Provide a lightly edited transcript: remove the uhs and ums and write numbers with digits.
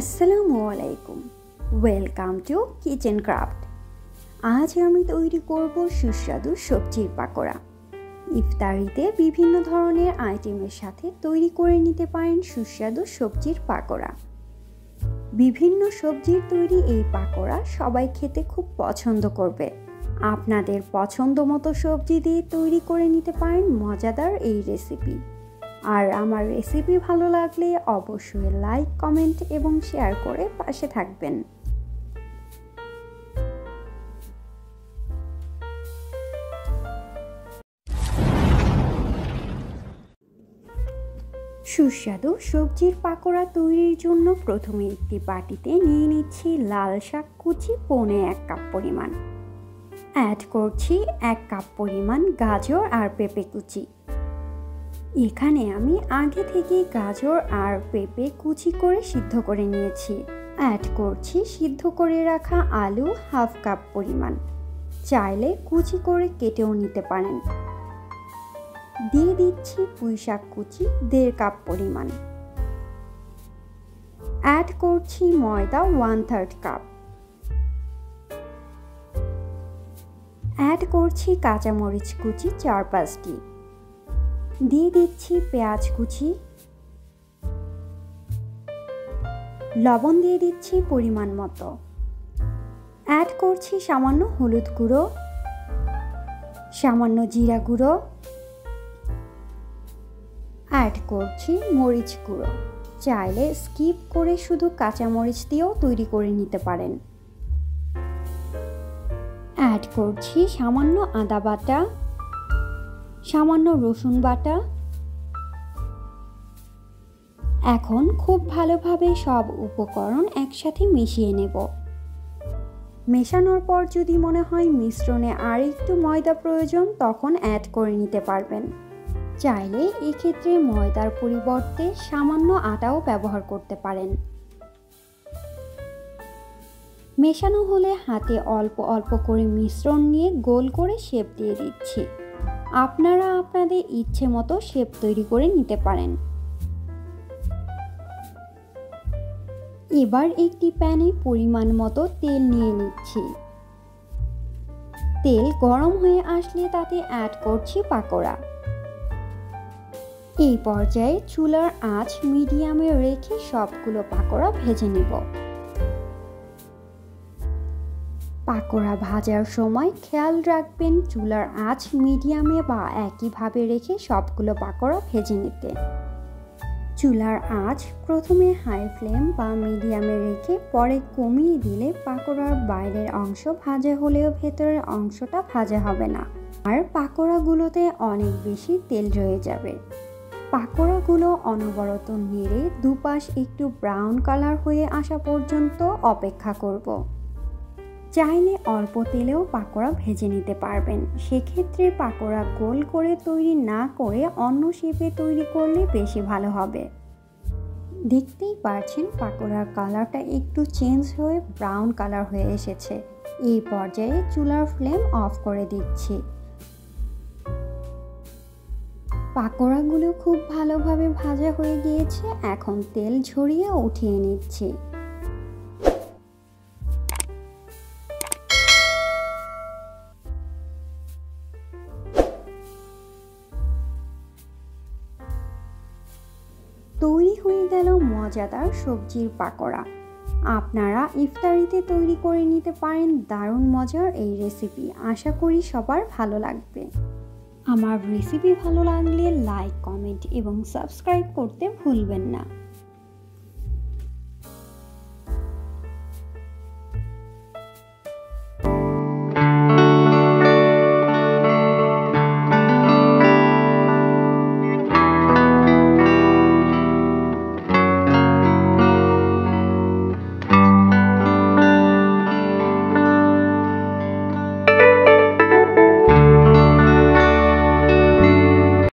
আসসালামু আলাইকুম, welcome to kitchen craft. আজ আমি তৈরি করব সুস্বাদু সবজির পাকোড়া। ইফতারিতে বিভিন্ন ধরনের আইটেমের সাথে তৈরি করে নিতে পারেন সুস্বাদু সবজির পাকোড়া। বিভিন্ন সবজির তৈরি এই পাকোড়া সবাই খেতে খুব পছন্দ করবে। আপনাদের পছন্দ মতো সবজি দিয়ে তৈরি করে নিতে পারেন মজাদার এই রেসিপি। আর আমার রেসিপি ভালো লাগলে অবশ্যই লাইক, কমেন্ট এবং শেয়ার করে পাশে থাকবেন। সুস্বাদু সবজির পাকোড়া তৈরির জন্য প্রথমে একটি বাটিতে নিয়ে নিচ্ছি লাল শাক কুচি 1.5 কাপ পরিমাণ। অ্যাড করছি 1 কাপ পরিমাণ গাজর আর পেঁপে কুচি। এখানে আমি আগে থেকে গাজর আর পেঁপে কুচি করে সিদ্ধ করে নিয়েছি। অ্যাড করছি সিদ্ধ করে রাখা আলু 1/2 কাপ পরিমাণ। চাইলে কুচি করে কেটেও নিতে পারেন। দিয়ে দিচ্ছি পুঁইশাক কুচি 1.5 কাপ পরিমাণ। অ্যাড করছি ময়দা 1/3 কাপ। অ্যাড করছি কাঁচামরিচ কুচি 4-5টি। দিয়ে দিচ্ছি পেঁয়াজ কুচি। লবণ দিয়ে দিচ্ছি পরিমাণ মতো। অ্যাড করছি সামান্য হলুদ গুঁড়ো, সামান্য জিরা গুঁড়ো। অ্যাড করছি মরিচ গুঁড়ো। চাইলে স্কিপ করে শুধু কাঁচামরিচ দিয়েও তৈরি করে নিতে পারেন। অ্যাড করছি সামান্য আদা বাটা, সামান্য রসুন বাটা। এখন খুব ভালোভাবে সব উপকরণ একসাথে মিশিয়ে নেব। মেশানোর পর যদি মনে হয় মিশ্রণে আর একটু ময়দা প্রয়োজন, তখন অ্যাড করে নিতে পারবেন। চাইলে এক্ষেত্রে ময়দার পরিবর্তে সামান্য আটাও ব্যবহার করতে পারেন। মেশানো হলে হাতে অল্প অল্প করে মিশ্রণ নিয়ে গোল করে শেপ দিয়ে দিচ্ছি। আপনারা আপনাদের ইচ্ছে মতো শেপ তৈরি করে নিতে পারেন। এবার একটি প্যানে পরিমাণ মতো তেল নিয়ে নিচ্ছি। তেল গরম হয়ে আসলে তাতে অ্যাড করছি পাকোড়া। এই পর্যায়ে চুলার আঁচ মিডিয়ামে রেখে সবগুলো পাকোড়া ভেজে নিব। পাকোড়া ভাজার সময় খেয়াল রাখবেন চুলার আঁচ মিডিয়ামে বা একইভাবে রেখে সবগুলো পাকোড়া ভেজে নিতে। চুলার আঁচ প্রথমে হাই ফ্লেম বা মিডিয়ামে রেখে পরে কমিয়ে দিলে পাকোড়ার বাইরের অংশ ভাজা হলেও ভেতরের অংশটা ভাজা হবে না, আর পাকোড়াগুলোতে অনেক বেশি তেল রয়ে যাবে। পাকোড়াগুলো অনবরত নেড়ে দুপাশ একটু ব্রাউন কালার হয়ে আসা পর্যন্ত অপেক্ষা করব। চাইলে অল্প তেলেও পাকোড়া ভেজে নিতে পারবেন। সেক্ষেত্রে পাকোড়া গোল করে তৈরি না করে অন্য শেপে তৈরি করলে বেশি ভালো হবে। দেখতেই পারছেন পাকোড়ার কালারটা একটু চেঞ্জ হয়ে ব্রাউন কালার হয়ে এসেছে। এই পর্যায়ে চুলার ফ্লেম অফ করে দিচ্ছি। পাকোড়াগুলো খুব ভালোভাবে ভাজা হয়ে গিয়েছে। এখন তেল ঝরিয়ে উঠিয়ে নিচ্ছি। তৈরি হয়ে গেল মজাদার সবজির পাকোড়া। আপনারা ইফতারিতে তৈরি করে নিতে পারেন দারুণ মজার এই রেসিপি। আশা করি সবার ভালো লাগবে। আমার রেসিপি ভালো লাগলে লাইক, কমেন্ট এবং সাবস্ক্রাইব করতে ভুলবেন না।